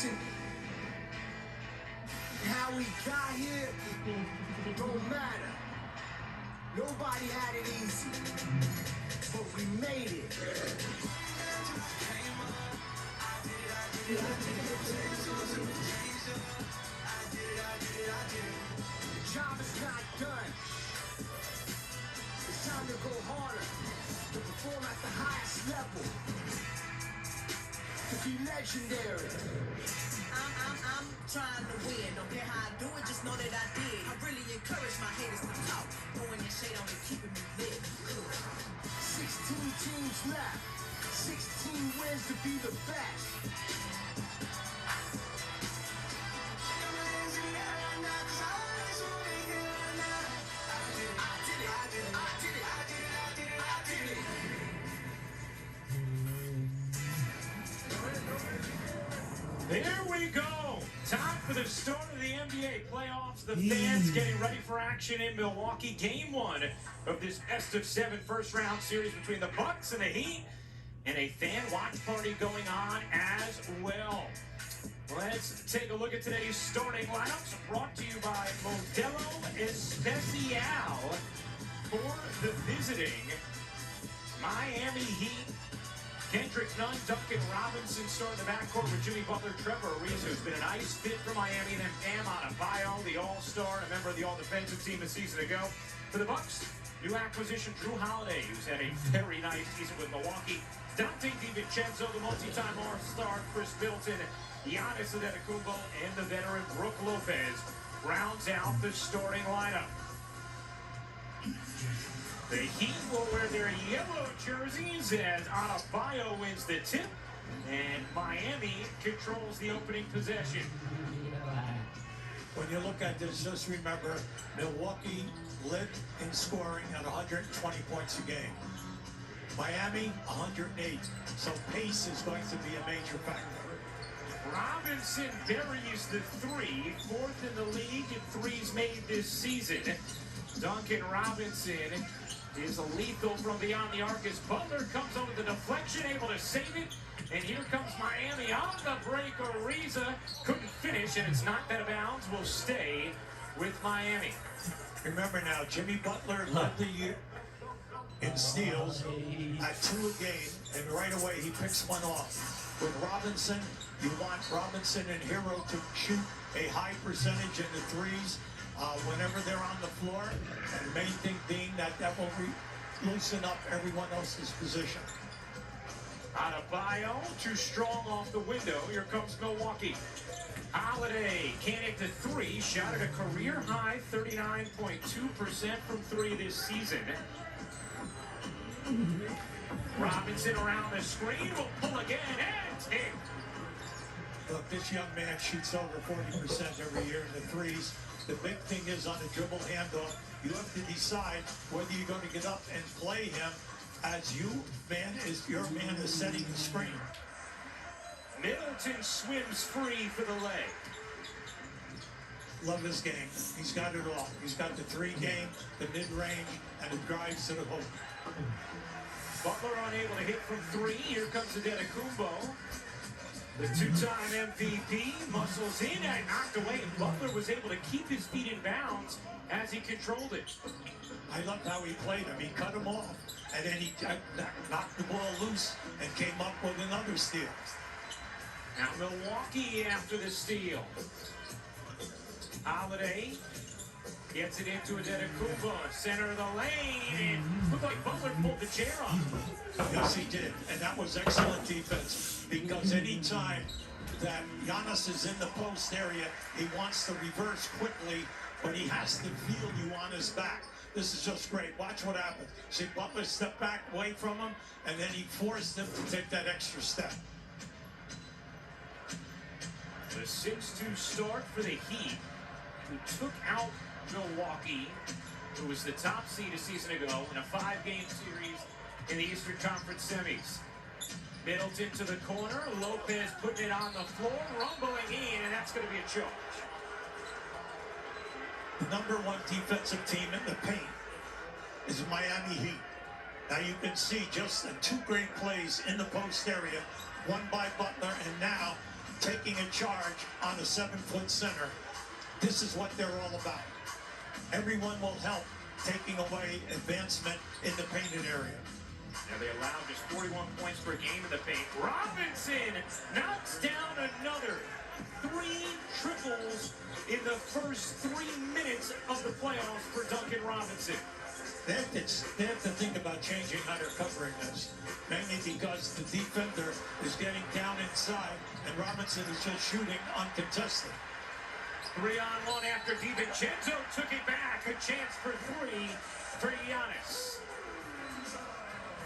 Listen, how we got here don't matter. Nobody had it easy, but we made it. The job is not done. It's time to go harder, to perform at the highest level, to be legendary. I'm trying to win. Don't care how I do it, just know that I did. I really encourage my haters to talk. Throwing that shade on me, keeping me lit. 16 teams left. 16 wins to be the best. Here we go. Time for the start of the NBA playoffs. The fans getting ready for action in Milwaukee. Game 1 of this best-of-7 first-round series between the Bucks and the Heat. And a fan watch party going on as well. Let's take a look at today's starting lineups, brought to you by Modelo Especial for the visiting Miami Heat. Kendrick Nunn, Duncan Robinson starting the backcourt with Jimmy Butler, Trevor Ariza, who's been a nice fit for Miami, and then Bam Adebayo, the All-Star, a member of the All-Defensive team a season ago. For the Bucks, new acquisition Drew Holiday, who's had a very nice season with Milwaukee. Dante DiVincenzo, the multi-time All-Star, Chris Middleton, Giannis Antetokounmpo, and the veteran Brook Lopez rounds out the starting lineup. The Heat will wear their yellow jerseys as Adebayo wins the tip, and Miami controls the opening possession. When you look at this, just remember, Milwaukee led in scoring at 120 points a game. Miami, 108. So pace is going to be a major factor. Robinson buries the three, 4th in the league in threes made this season. Duncan Robinson is lethal from beyond the arc as Butler comes over the deflection, able to save it. And here comes Miami on the break. Ariza couldn't finish, and it's knocked out of bounds. Will stay with Miami. Remember now, Jimmy Butler led the year in steals at 2 a game, and right away he picks one off. With Robinson, you want Robinson and Hero to shoot a high percentage in the threes whenever they're on the floor, and the main thing being that will loosen up everyone else's position. Adebayo, too strong off the window. Here comes Milwaukee. Holiday can't hit the three. Shot at a career high 39.2% from three this season. Robinson around the screen will pull again and take. Look, this young man shoots over 40% every year in the threes. The big thing is on the dribble handoff, you have to decide whether you're going to get up and play him as your man is setting the screen. Middleton swims free for the leg. Love his game. He's got it all. He's got the three game, the mid-range, and the drives to the hoop. Butler unable to hit from three. Here comes Antetokounmpo. The two-time MVP muscles in and knocked away. And Butler was able to keep his feet in bounds as he controlled it. I loved how he played him. He cut him off, and then he knocked the ball loose and came up with another steal. Now Milwaukee after the steal. Holiday gets it into Antetokounmpo, center of the lane, and looked like Butler pulled the chair off. Yes, he did, and that was excellent defense, because any time that Giannis is in the post area, he wants to reverse quickly, but he has to feel you on his back. This is just great. Watch what happens. See, Butler stepped back away from him, and then he forced him to take that extra step. The 6-2 start for the Heat, who took out Milwaukee, who was the top seed a season ago in a 5-game series in the Eastern Conference semis. Middleton to the corner, Lopez putting it on the floor, rumbling in, and that's going to be a charge. The #1 defensive team in the paint is the Miami Heat. Now you can see just the 2 great plays in the post area, one by Butler, and now taking a charge on a 7-foot center. This is what they're all about. Everyone will help taking away advancement in the painted area. Now they allow just 41 points per game in the paint. Robinson knocks down another 3 triples in the first 3 minutes of the playoffs for Duncan Robinson. They have to think about changing how they're covering this, mainly because the defender is getting down inside and Robinson is just shooting uncontested. 3-on-1 after DiVincenzo took it back. A chance for 3 for Giannis.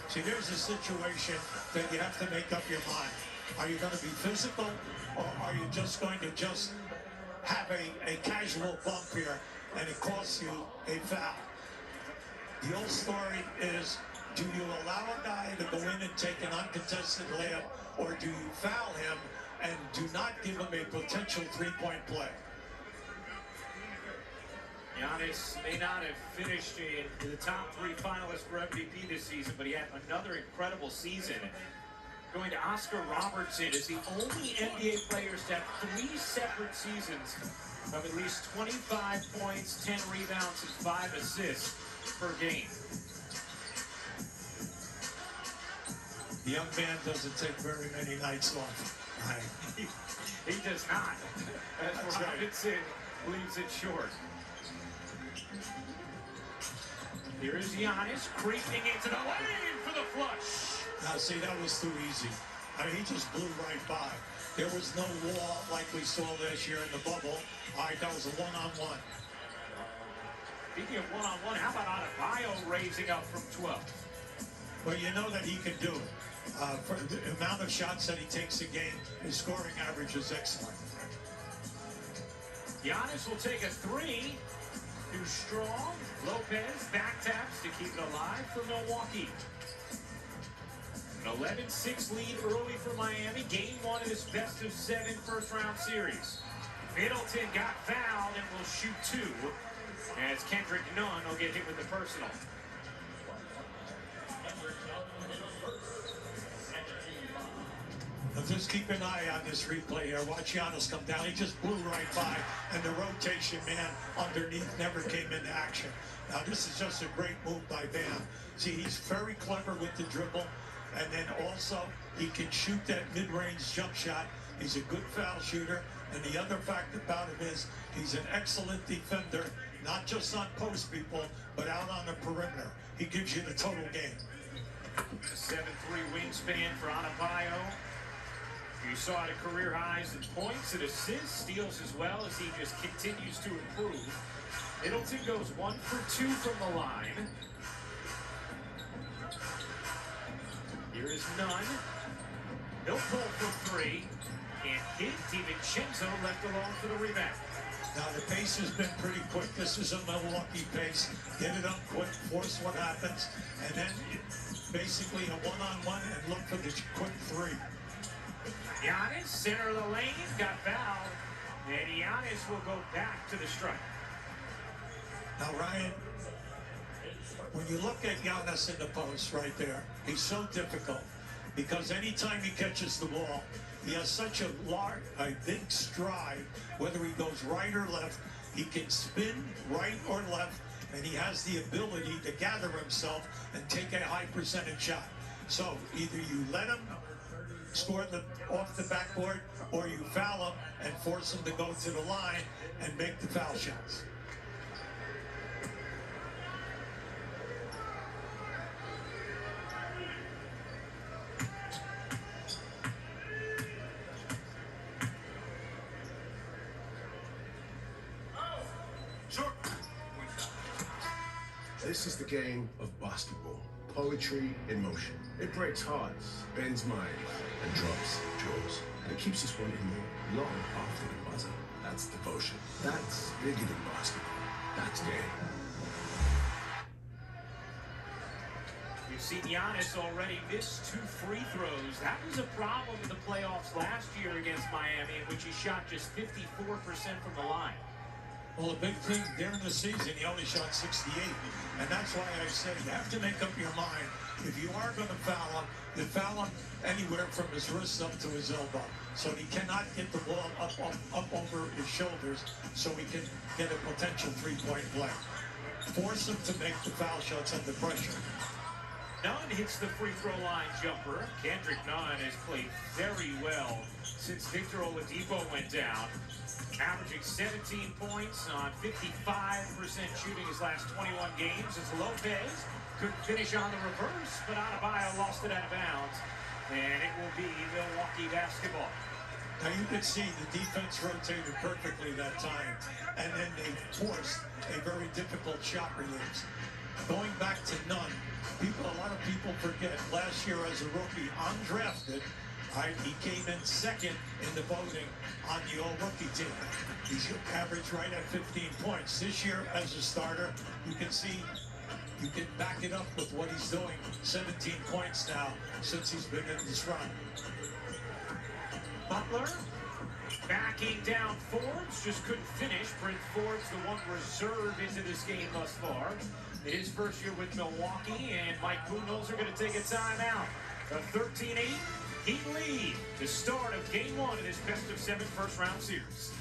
See, there's a situation that you have to make up your mind. Are you going to be physical, or are you just going to have a casual bump here and it costs you a foul? The old story is, do you allow a guy to go in and take an uncontested layup, or do you foul him and do not give him a potential 3-point play? Giannis may not have finished in the top 3 finalists for MVP this season, but he had another incredible season. Going to Oscar Robertson is the only NBA player to have 3 separate seasons of at least 25 points, 10 rebounds, and 5 assists per game. The young man doesn't take very many nights off. Right. He does not. As Robinson leaves it short. Here is Giannis creeping into the lane for the flush. Now, see, that was too easy. I mean, he just blew right by. There was no wall like we saw last year in the bubble. All right, that was a one-on-one. Speaking of one-on-one, how about Adebayo raising up from 12? Well, you know that he can do it. For the amount of shots that he takes a game, his scoring average is excellent. Giannis will take a 3. Too strong. Lopez back taps to keep it alive for Milwaukee. An 11-6 lead early for Miami. Game 1 of this best-of-7 first-round series. Middleton got fouled and will shoot 2. As Kendrick Nunn will get hit with the personal. Now just keep an eye on this replay here. Watch Giannis come down. He just blew right by, and the rotation man underneath never came into action. Now this is just a great move by Bam. See, he's very clever with the dribble, and then also he can shoot that mid-range jump shot. He's a good foul shooter, and the other fact about him is he's an excellent defender, not just on post people, but out on the perimeter. He gives you the total game. A 7'3" wingspan for Adebayo. You saw it at career highs in points and assists, steals as well as he just continues to improve. Middleton goes 1 for 2 from the line. Here is Nunn. He'll pull for 3. Can't hit. DiVincenzo left alone for the rebound. Now the pace has been pretty quick. This is a Milwaukee pace. Get it up quick, force what happens, and then basically a one-on-one and look for the quick 3. Giannis, center of the lane, got fouled. And Giannis will go back to the strike. Now, Ryan, when you look at Giannis in the post right there, he's so difficult because anytime he catches the ball, he has such a big stride, whether he goes right or left, he can spin right or left, and he has the ability to gather himself and take a high percentage shot. So either you let him score off the backboard, or you foul him and force him to go to the line and make the foul shots. This is the game of basketball. Poetry in motion. It breaks hearts, bends minds, and drops jaws. And it keeps us wanting more long after the buzzer. That's devotion. That's bigger than basketball. That's game. You've seen Giannis already miss 2 free throws. That was a problem in the playoffs last year against Miami, in which he shot just 54% from the line. Well, the big thing during the season, he only shot 68. And that's why I said you have to make up your mind. If you are going to foul him, you foul him anywhere from his wrist up to his elbow. So he cannot get the ball up over his shoulders so he can get a potential three-point play. Force him to make the foul shots under pressure. Nunn hits the free throw line jumper. Kendrick Nunn has played very well since Victor Oladipo went down. Averaging 17 points on 55% shooting his last 21 games. As Lopez couldn't finish on the reverse, but Adebayo lost it out of bounds. And it will be Milwaukee basketball. Now you can see the defense rotated perfectly that time, and then they forced a very difficult shot release. Going back to Nunn, a lot of people forget, last year as a rookie, undrafted, he came in second in the voting on the all-rookie team. He's averaged right at 15 points. This year as a starter, you can see, you can back it up with what he's doing. 17 points now since he's been in this run. Butler backing down Forbes, just couldn't finish. Brent Forbes, the one reserved into this game thus far. His first year with Milwaukee, and Mike Budenholzer going to take a timeout. A 13-8 Heat lead, the start of Game 1 of this best-of-7 first-round series.